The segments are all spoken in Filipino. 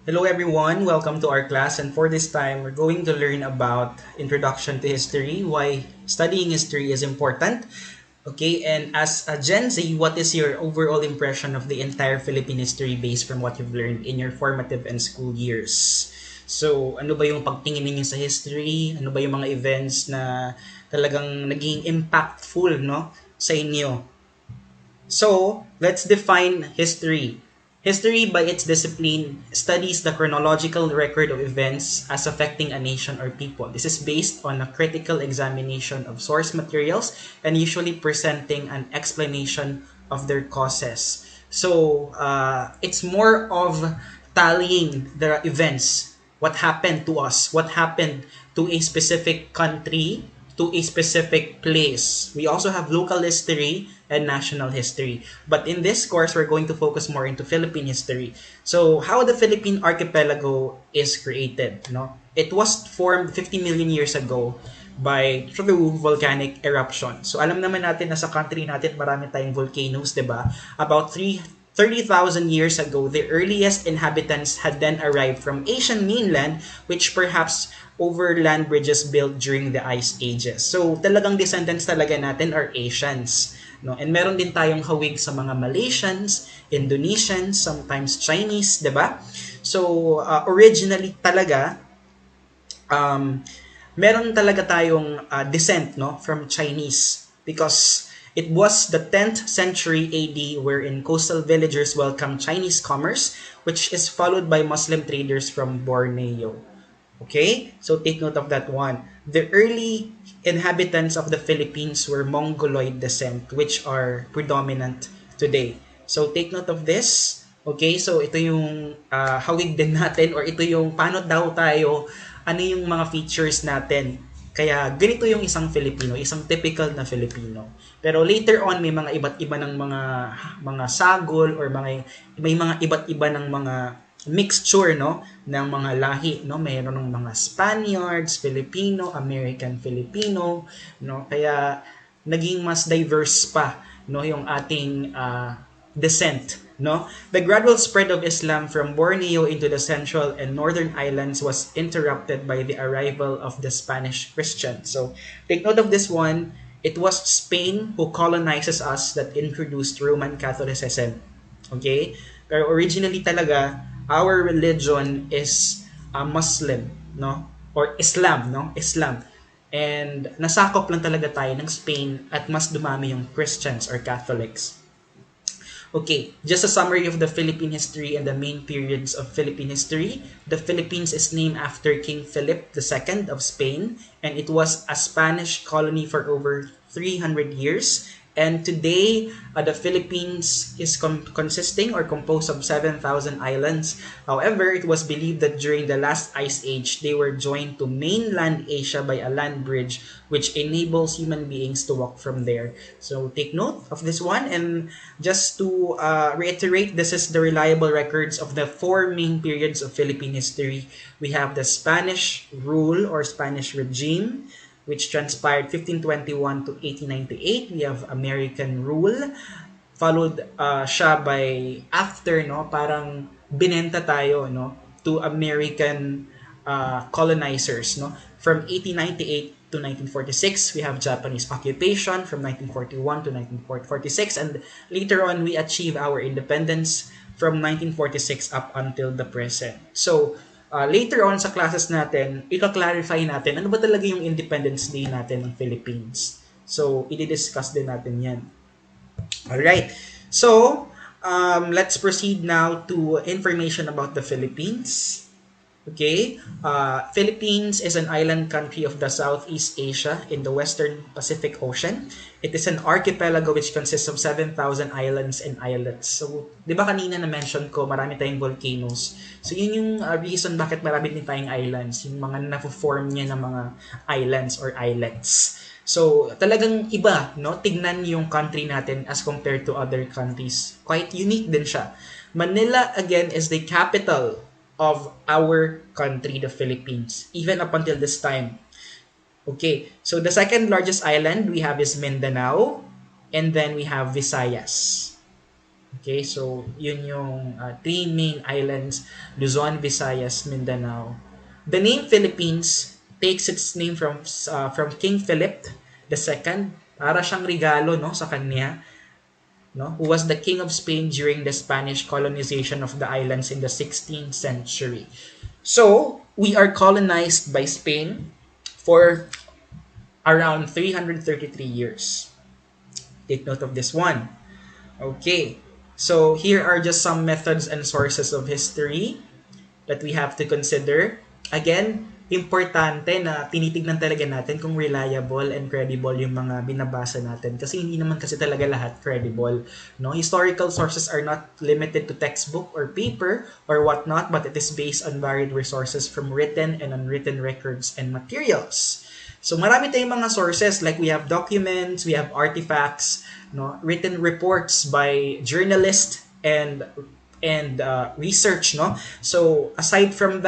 Hello everyone, welcome to our class, and for this time we're going to learn about Introduction to History, why studying history is important. Okay, and as a Gen Z, what is your overall impression of the entire Philippine history based from what you've learned in your formative and school years? So, ano ba yung pagtingin ninyo sa history? Ano ba yung mga events na talagang naging impactful, no, sa inyo? So, let's define history. History, by its discipline, studies the chronological record of events as affecting a nation or people. This is based on a critical examination of source materials and usually presenting an explanation of their causes. So, it's more of tallying the events, what happened to us, what happened to a specific country, to a specific place. We also have local history and national history. But in this course, we're going to focus more into Philippine history. So, how the Philippine archipelago is created, no? It was formed 50 million years ago by through volcanic eruption. So, alam naman natin na sa country natin marami tayong volcanoes, 'di ba? About 30,000 years ago, the earliest inhabitants had then arrived from Asian mainland, which perhaps over land bridges built during the ice ages. So, talagang descendants talaga natin are Asians. No? And meron din tayong hawig sa mga Malaysians, Indonesians, sometimes Chinese, 'di ba? So, originally talaga, um, meron talaga tayong descent, no, from Chinese, because it was the 10th century AD wherein coastal villagers welcomed Chinese commerce, which is followed by Muslim traders from Borneo. Okay? So take note of that one. The early inhabitants of the Philippines were Mongoloid descent, which are predominant today. So take note of this. Okay? So ito yung hawig din natin, or ito yung paano daw tayo, ano yung mga features natin. Kaya ganito yung isang Filipino, isang typical na Filipino. Pero later on may mga iba't iba ng mga sagol, or may mga iba't iba ng mga mixture, no, ng mga lahi, no. Mayroon ng mga Spaniards, Filipino, American Filipino, no. Kaya naging mas diverse pa, no, yung ating descent, no. The gradual spread of Islam from Borneo into the central and northern islands was interrupted by the arrival of the Spanish Christians. So take note of this one. It was Spain who colonizes us that introduced Roman Catholicism. Okay? Pero originally talaga, our religion is Muslim, no? Or Islam, no? Islam. And nasakop lang talaga tayo ng Spain, at mas dumami yung Christians or Catholics. Okay, just a summary of the Philippine history and the main periods of Philippine history. The Philippines is named after King Philip II of Spain, and it was a Spanish colony for over 300 years. And today, the Philippines is consisting or composed of 7,000 islands. However, it was believed that during the last ice age, they were joined to mainland Asia by a land bridge, which enables human beings to walk from there. So take note of this one. And just to reiterate, this is the reliable records of the four main periods of Philippine history. We have the Spanish rule or Spanish regime, which transpired 1521 to 1898. We have American rule, followed siya by after, no, parang binenta tayo, no, to American colonizers, no. From 1898 to 1946, we have Japanese occupation from 1941 to 1946, and later on we achieve our independence from 1946 up until the present. So later on sa classes natin, ika-clarify natin ano ba talaga yung Independence Day natin ng Philippines. So, i-discuss din natin yan. Alright. So, let's proceed now to information about the Philippines. Okay, Philippines is an island country of the Southeast Asia in the Western Pacific Ocean. It is an archipelago which consists of 7,000 islands and islets. So, di ba kanina na-mention ko, marami tayong volcanoes. So, yun yung reason bakit marami din tayong islands. Yung mga na-form niya ng mga islands or islets. So, talagang iba, no? Tignan yung country natin as compared to other countries. Quite unique din siya. Manila, again, is the capital of our country, the Philippines, even up until this time. Okay, so the second largest island we have is Mindanao, and then we have Visayas. Okay, so yun yung three main islands, Luzon, Visayas, Mindanao. The name Philippines takes its name from King Philip II. Para siyang regalo no sa kanya, no, who was the king of Spain during the Spanish colonization of the islands in the 16th century. So, we are colonized by Spain for around 333 years. Take note of this one. Okay. So, here are just some methods and sources of history that we have to consider. Again, importante na tinitignan talaga natin kung reliable and credible yung mga binabasa natin kasi hindi naman kasi talaga lahat credible, no? Historical sources are not limited to textbook or paper or whatnot, but it is based on varied resources from written and unwritten records and materials. So marami tayong mga sources, like we have documents, we have artifacts, no, written reports by journalists and research, no. So aside from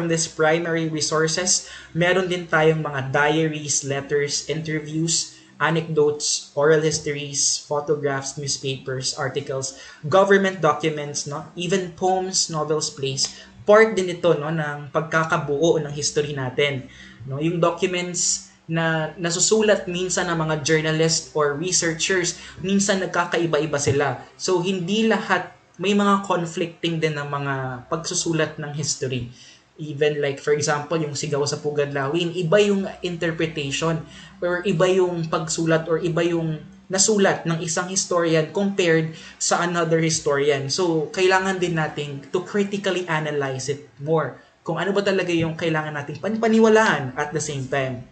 this primary resources, meron din tayong mga diaries, letters, interviews, anecdotes, oral histories, photographs, newspapers, articles, government documents, no, even poems, novels, plays. Part din ito, no, ng pagkakabuo ng history natin, no. Yung documents na nasusulat minsan ng mga journalists or researchers, minsan nagkakaiba-iba sila. So hindi lahat, may mga conflicting din ng mga pagsusulat ng history. Even like for example, yung Sigaw sa Pugad Lawin, iba yung interpretation or iba yung pagsulat or iba yung nasulat ng isang historian compared sa another historian. So, kailangan din nating to critically analyze it more. Kung ano ba talaga yung kailangan nating paniwalaan at the same time.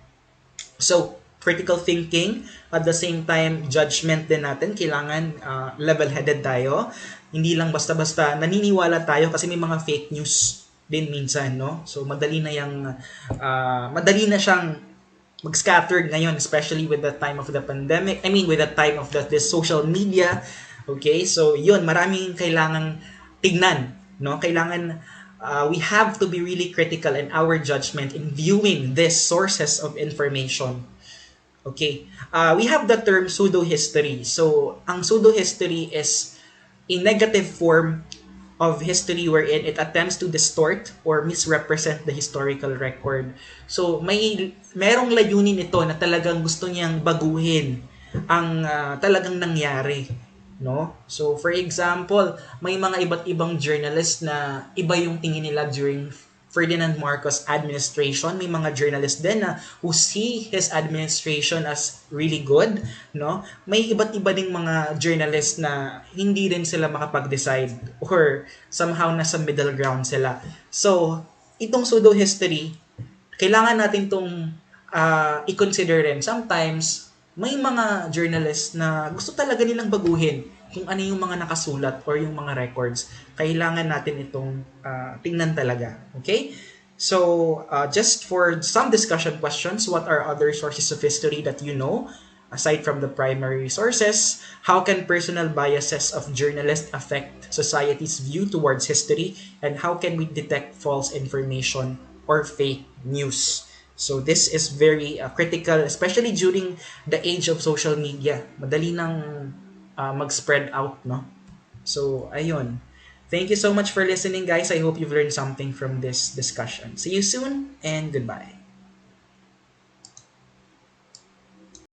So, critical thinking, at the same time, judgment din natin. Kailangan level-headed tayo. Hindi lang basta-basta naniniwala tayo kasi may mga fake news din minsan, no? So, madali na siyang mag-scattered ngayon, especially with the time of the pandemic. I mean, with the time of this social media. Okay? So, yun, maraming kailangang tignan, no? Kailangan we have to be really critical in our judgment in viewing these sources of information. Okay. We have the term pseudo-history. So, ang pseudo-history is a negative form of history wherein it attempts to distort or misrepresent the historical record. So, merong layunin ito na talagang gusto niyang baguhin ang talagang nangyari, no? So, for example, may mga iba't ibang journalists na iba yung tingin nila during Ferdinand Marcos administration. May mga journalists din na who see his administration as really good, no? May iba't iba ding mga journalists na hindi rin sila makapag-decide or somehow nasa middle ground sila. So, itong pseudo-history, kailangan natin itong i-consider rin. Sometimes, may mga journalists na gusto talaga nilang baguhin kung ano yung mga nakasulat or yung mga records. Kailangan natin itong tingnan talaga. Okay? So, just for some discussion questions, what are other sources of history that you know? Aside from the primary sources, how can personal biases of journalists affect society's view towards history? And how can we detect false information or fake news? So this is very critical, especially during the age of social media. Madali nang mag-spread out, no? So, ayun. Thank you so much for listening, guys. I hope you've learned something from this discussion. See you soon, and goodbye.